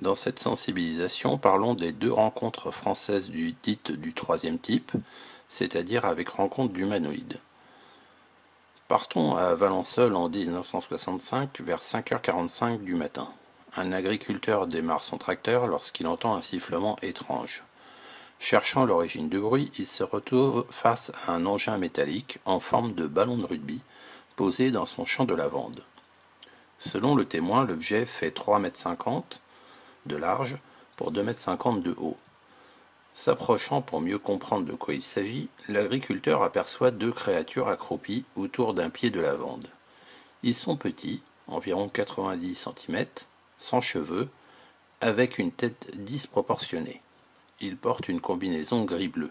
Dans cette sensibilisation, parlons des deux rencontres françaises dites du troisième type, c'est-à-dire avec rencontre d'humanoïdes. Partons à Valençol en 1965 vers 5h45 du matin. Un agriculteur démarre son tracteur lorsqu'il entend un sifflement étrange. Cherchant l'origine du bruit, il se retrouve face à un engin métallique en forme de ballon de rugby posé dans son champ de lavande. Selon le témoin, l'objet fait 3,50 m de large pour 2,50 m de haut. S'approchant pour mieux comprendre de quoi il s'agit, l'agriculteur aperçoit deux créatures accroupies autour d'un pied de lavande. Ils sont petits, environ 90 cm, sans cheveux, avec une tête disproportionnée. Ils portent une combinaison gris-bleu.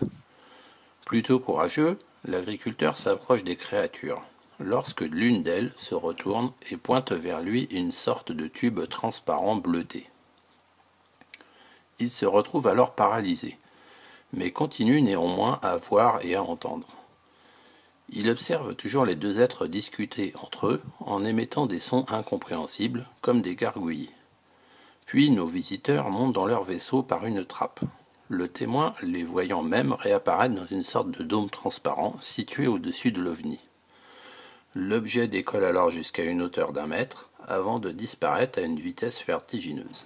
Plutôt courageux, l'agriculteur s'approche des créatures, lorsque l'une d'elles se retourne et pointe vers lui une sorte de tube transparent bleuté. Il se retrouve alors paralysé, mais continue néanmoins à voir et à entendre. Il observe toujours les deux êtres discuter entre eux en émettant des sons incompréhensibles, comme des gargouillis. Puis nos visiteurs montent dans leur vaisseau par une trappe. Le témoin, les voyant même, réapparaît dans une sorte de dôme transparent situé au-dessus de l'OVNI. L'objet décolle alors jusqu'à une hauteur d'1 mètre, avant de disparaître à une vitesse vertigineuse.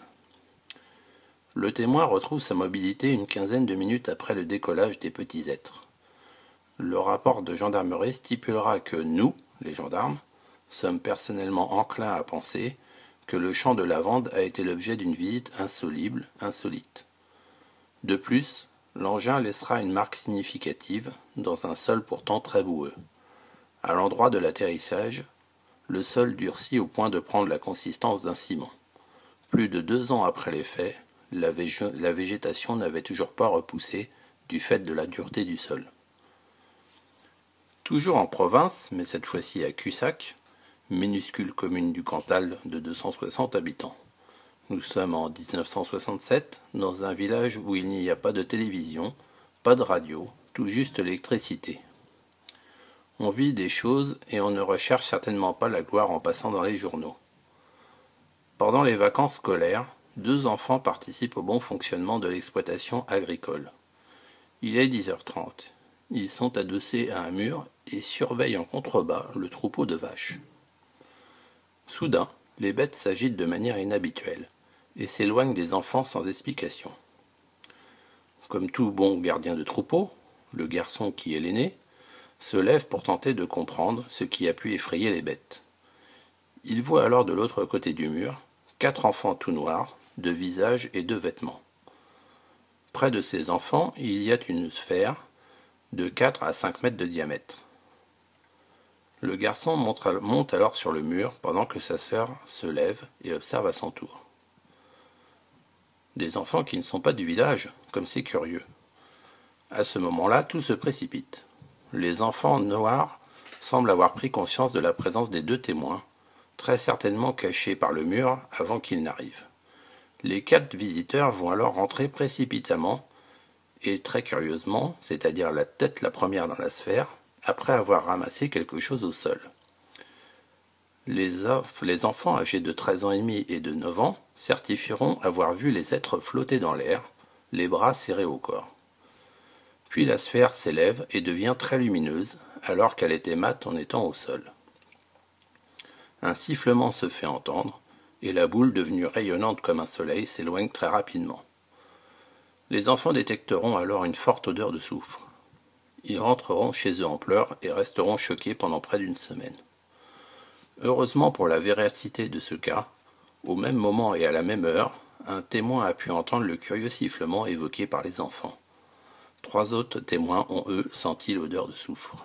Le témoin retrouve sa mobilité une quinzaine de minutes après le décollage des petits êtres. Le rapport de gendarmerie stipulera que nous, les gendarmes, sommes personnellement enclins à penser que le champ de lavande a été l'objet d'une visite insolite. De plus, l'engin laissera une marque significative dans un sol pourtant très boueux. À l'endroit de l'atterrissage, le sol durcit au point de prendre la consistance d'un ciment. Plus de 2 ans après les faits, la végétation n'avait toujours pas repoussé du fait de la dureté du sol. Toujours en province, mais cette fois-ci à Cussac, minuscule commune du Cantal de 260 habitants. Nous sommes en 1967, dans un village où il n'y a pas de télévision, pas de radio, tout juste l'électricité. On vit des choses et on ne recherche certainement pas la gloire en passant dans les journaux. Pendant les vacances scolaires, 2 enfants participent au bon fonctionnement de l'exploitation agricole. Il est 10h30. Ils sont adossés à un mur et surveillent en contrebas le troupeau de vaches. Soudain, les bêtes s'agitent de manière inhabituelle et s'éloignent des enfants sans explication. Comme tout bon gardien de troupeau, le garçon qui est l'aîné se lève pour tenter de comprendre ce qui a pu effrayer les bêtes. Il voit alors de l'autre côté du mur 4 enfants tout noirs, de visage et de vêtements. Près de ces enfants, il y a une sphère de 4 à 5 mètres de diamètre. Le garçon monte alors sur le mur pendant que sa sœur se lève et observe à son tour. Des enfants qui ne sont pas du village, comme c'est curieux. À ce moment-là, tout se précipite. Les enfants noirs semblent avoir pris conscience de la présence des 2 témoins, très certainement cachés par le mur avant qu'ils n'arrivent. Les 4 visiteurs vont alors rentrer précipitamment et très curieusement, c'est-à-dire la tête la première dans la sphère, après avoir ramassé quelque chose au sol. Les enfants âgés de 13 ans et demi et de 9 ans certifieront avoir vu les êtres flotter dans l'air, les bras serrés au corps. Puis la sphère s'élève et devient très lumineuse, alors qu'elle était mate en étant au sol. Un sifflement se fait entendre, et la boule, devenue rayonnante comme un soleil, s'éloigne très rapidement. Les enfants détecteront alors une forte odeur de soufre. Ils rentreront chez eux en pleurs et resteront choqués pendant près d'1 semaine. Heureusement pour la véracité de ce cas, au même moment et à la même heure, un témoin a pu entendre le curieux sifflement évoqué par les enfants. 3 autres témoins ont, eux, senti l'odeur de soufre.